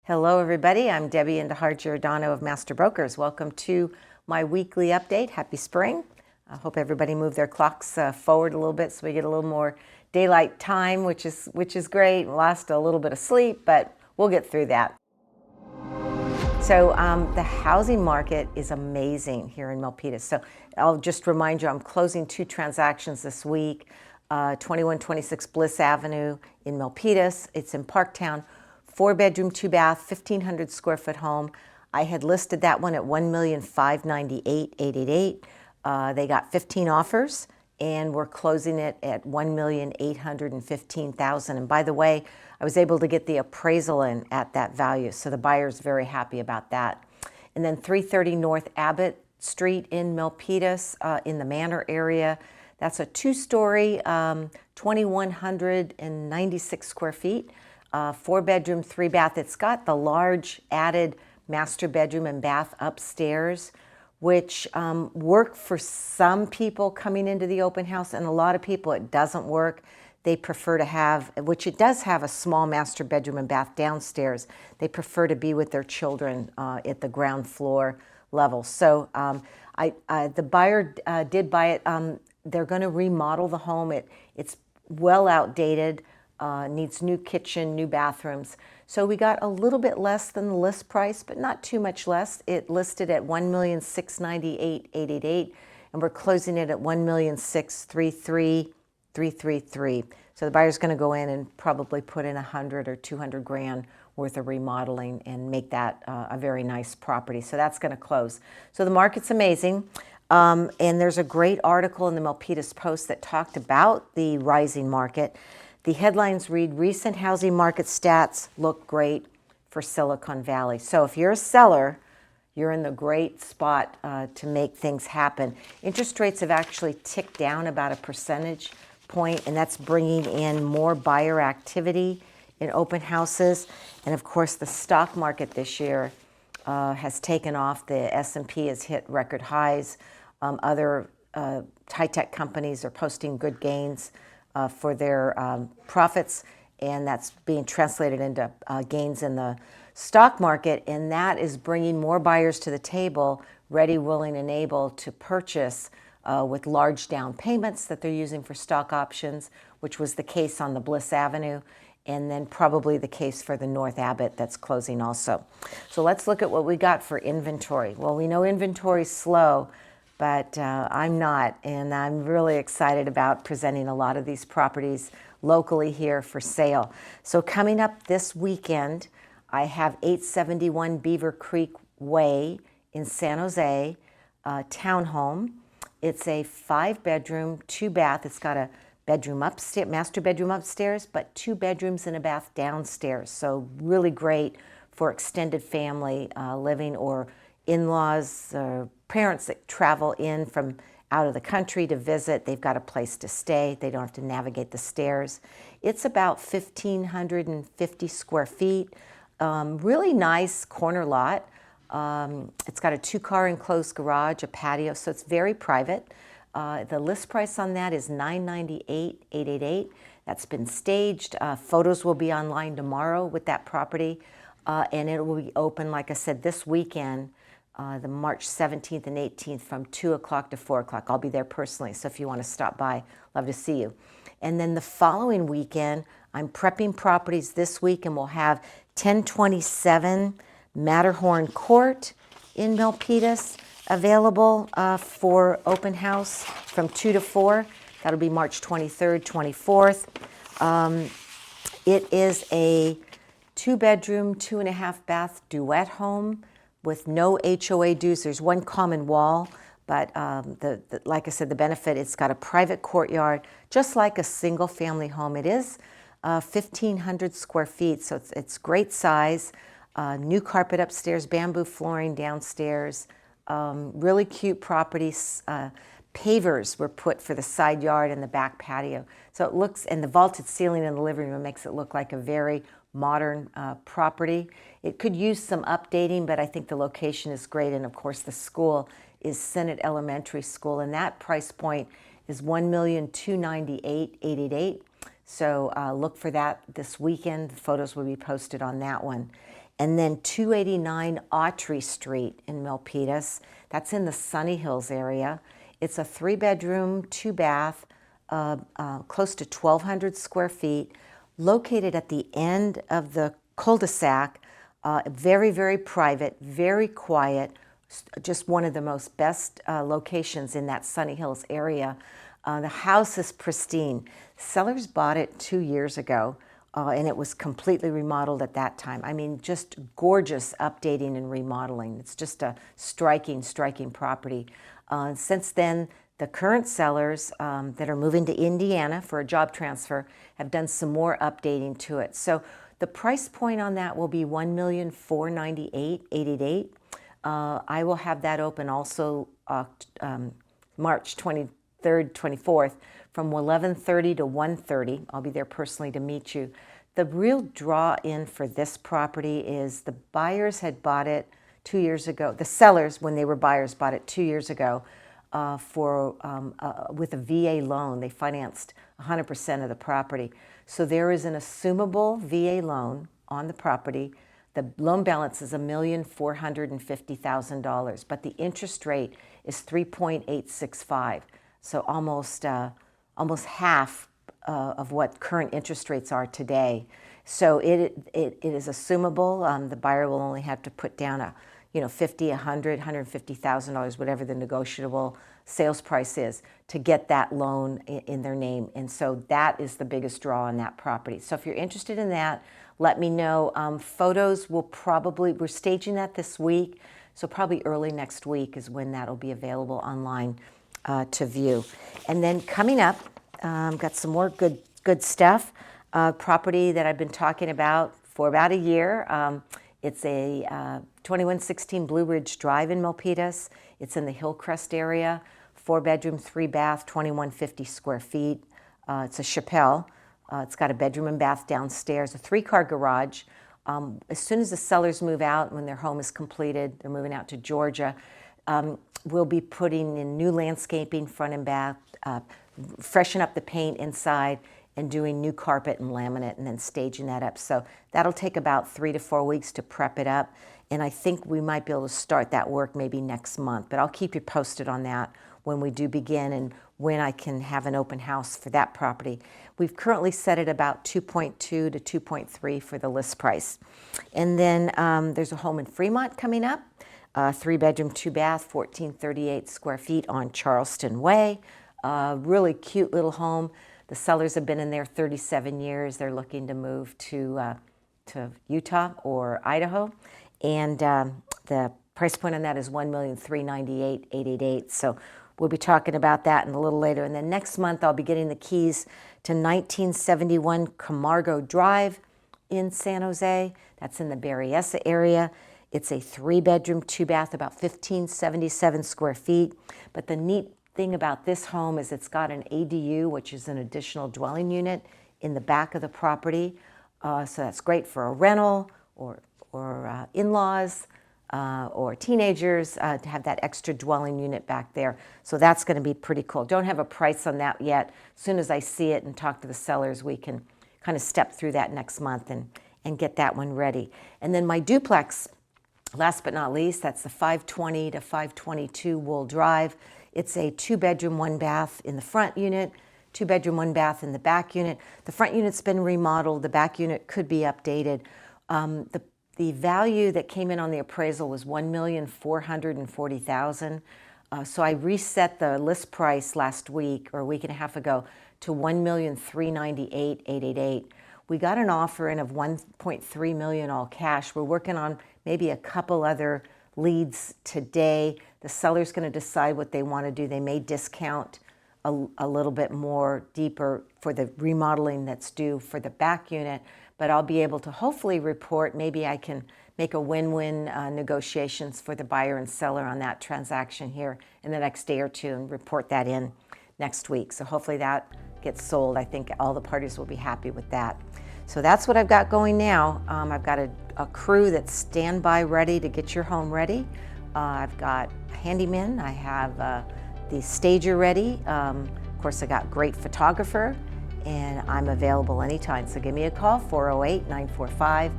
Hello everybody, I'm Debbie Indahar-Giordano of Master Brokers. Welcome to my weekly update. Happy spring. I hope everybody moved their clocks forward a little bit so we get a little more daylight time, which is great. We lost a little bit of sleep, but we'll get through that. So the housing market is amazing here in Milpitas. So I'll just remind you, I'm closing 2 transactions this week. 2126 Bliss Avenue in Milpitas. It's in Parktown. 4-bedroom, 2-bath, 1,500 square foot home. I had listed that one at $1,598,888. They got 15 offers, and we're closing it at $1,815,000. And by the way, I was able to get the appraisal in at that value, so the buyer's very happy about that. And then 330 North Abbott Street in Milpitas, in the Manor area. That's a 2-story, 2,196 square feet. 4-bedroom, 3-bath. It's got the large added master bedroom and bath upstairs, which work for some people coming into the open house, and a lot of people it doesn't work. They prefer to have, which it does have a small master bedroom and bath downstairs. They prefer to be with their children at the ground floor level. So the buyer did buy it. They're going to remodel the home. It's well outdated. Needs new kitchen, new bathrooms. So we got a little bit less than the list price, but not too much less. It listed at $1,698,888, and we're closing it at $1,633,333. So the buyer's going to go in and probably put in 100 or 200 grand worth of remodeling and make that a very nice property. So that's going to close. So the market's amazing. And there's a great article in the Milpitas Post that talked about the rising market. The headlines read, recent housing market stats look great for Silicon Valley. So if you're a seller, you're in the great spot to make things happen. Interest rates have actually ticked down about a percentage point, and that's bringing in more buyer activity in open houses. And of course, the stock market this year has taken off. The S&P has hit record highs. Other high-tech companies are posting good gains for their profits, and that's being translated into gains in the stock market, and that is bringing more buyers to the table, ready, willing, and able to purchase with large down payments that they're using for stock options, which was the case on the Bliss Avenue, and then probably the case for the North Abbott that's closing also. So let's look at what we got for inventory. Well, we know inventory's slow, but I'm not, and I'm really excited about presenting a lot of these properties locally here for sale. So coming up this weekend, I have 871 Beaver Creek Way in San Jose, townhome. It's a 5-bedroom, 2-bath. It's got a bedroom upstairs, master bedroom upstairs, but 2 bedrooms and a bath downstairs. So really great for extended family living, or in-laws, parents that travel in from out of the country to visit. They've got a place to stay. They don't have to navigate the stairs. It's about 1,550 square feet. Really nice corner lot. It's got a 2-car enclosed garage, a patio, so it's very private. The list price on that is $998,888. That's been staged. Photos will be online tomorrow with that property, and it will be open, like I said, this weekend. The March 17th and 18th from 2 o'clock to 4 o'clock. I'll be there personally, so if you want to stop by, love to see you. And then the following weekend, I'm prepping properties this week, and we'll have 1027 Matterhorn Court in Milpitas available for open house from 2 to 4. That'll be March 23rd, 24th. It is a 2-bedroom, 2.5-bath duet home with no HOA dues. There's one common wall, but like I said, the benefit, it's got a private courtyard, just like a single-family home. It is 1,500 square feet, so it's great size. New carpet upstairs, bamboo flooring downstairs. Really cute properties. Pavers were put for the side yard and the back patio. So it looks, and the vaulted ceiling in the living room makes it look like a very modern property. It could use some updating, but I think the location is great. And of course, the school is Senate Elementary School, and that price point is $1,298,888. So look for that this weekend. The photos will be posted on that one. And then 289 Autry Street in Milpitas. That's in the Sunny Hills area. It's a 3-bedroom, 2-bath, close to 1,200 square feet, located at the end of the cul-de-sac. Very, very private, very quiet, just one of the most best locations in that Sunny Hills area. The house is pristine. Sellers bought it 2 years ago, and it was completely remodeled at that time. I mean, just gorgeous updating and remodeling. It's just a striking, striking property. Since then, the current sellers that are moving to Indiana for a job transfer have done some more updating to it. So the price point on that will be $1,498,888. I will have that open also March 23rd, 24th from 11:30 to 1:30. I'll be there personally to meet you. The real draw in for this property is the buyers had bought it 2 years ago. The sellers, when they were buyers, bought it 2 years ago with a VA loan. They financed 100% of the property. So there is an assumable VA loan on the property. The loan balance is $1,450,000, but the interest rate is 3.865. So almost half of what current interest rates are today. So it is assumable. The buyer will only have to put down a $50,000, $100,000, $150,000, whatever the negotiable sales price is, to get that loan in their name. And so that is the biggest draw on that property. So if you're interested in that, let me know. Photos we're staging that this week, so probably early next week is when that'll be available online to view. And then coming up, got some more good stuff. Property that I've been talking about for about a year. It's a 2116 Blue Ridge Drive in Milpitas. It's in the Hillcrest area. 4-bedroom, 3-bath, 2,150 square feet. It's a Chappelle. It's got a bedroom and bath downstairs, a 3-car garage. As soon as the sellers move out, when their home is completed, they're moving out to Georgia, we'll be putting in new landscaping, front and back, freshen up the paint inside, and doing new carpet and laminate, and then staging that up. So that'll take about 3 to 4 weeks to prep it up. And I think we might be able to start that work maybe next month. But I'll keep you posted on that when we do begin and when I can have an open house for that property. We've currently set it about 2.2 to 2.3 for the list price. And then there's a home in Fremont coming up, 3-bedroom, 2-bath, 1,438 square feet on Charleston Way. Really cute little home. The sellers have been in there 37 years. They're looking to move to Utah or Idaho. And the price point on that is $1,398,888. So we'll be talking about that in a little later. And then next month, I'll be getting the keys to 1971 Camargo Drive in San Jose. That's in the Berryessa area. It's a 3-bedroom, 2-bath, about 1,577 square feet. But the neat thing about this home is it's got an ADU, which is an additional dwelling unit, in the back of the property. So that's great for a rental or in-laws or teenagers to have that extra dwelling unit back there. So that's going to be pretty cool. Don't have a price on that yet. As soon as I see it and talk to the sellers, we can kind of step through that next month and get that one ready. And then my duplex, last but not least, that's the 520 to 522 Wool Drive. It's a 2-bedroom, 1-bath in the front unit, 2-bedroom, 1-bath in the back unit. The front unit's been remodeled. The back unit could be updated. The value that came in on the appraisal was $1,440,000. So I reset the list price last week or a week and a half ago to $1,398,888. We got an offer in of $1.3 million all cash. We're working on maybe a couple other leads today. The seller's going to decide what they want to do. They may discount a little bit more deeper for the remodeling that's due for the back unit, but I'll be able to hopefully report. Maybe I can make a win-win negotiations for the buyer and seller on that transaction here in the next day or two and report that in next week. So hopefully that gets sold. I think all the parties will be happy with that. So that's what I've got going now. I've got a crew that's standby ready to get your home ready. I've got a handyman. I have the stager ready. Of course, I got great photographer, and I'm available anytime. So give me a call, 408-945-8255.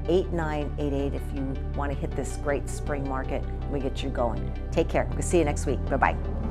8988 if you want to hit this great spring market. We get you going. Take care. We'll see you next week. Bye-bye.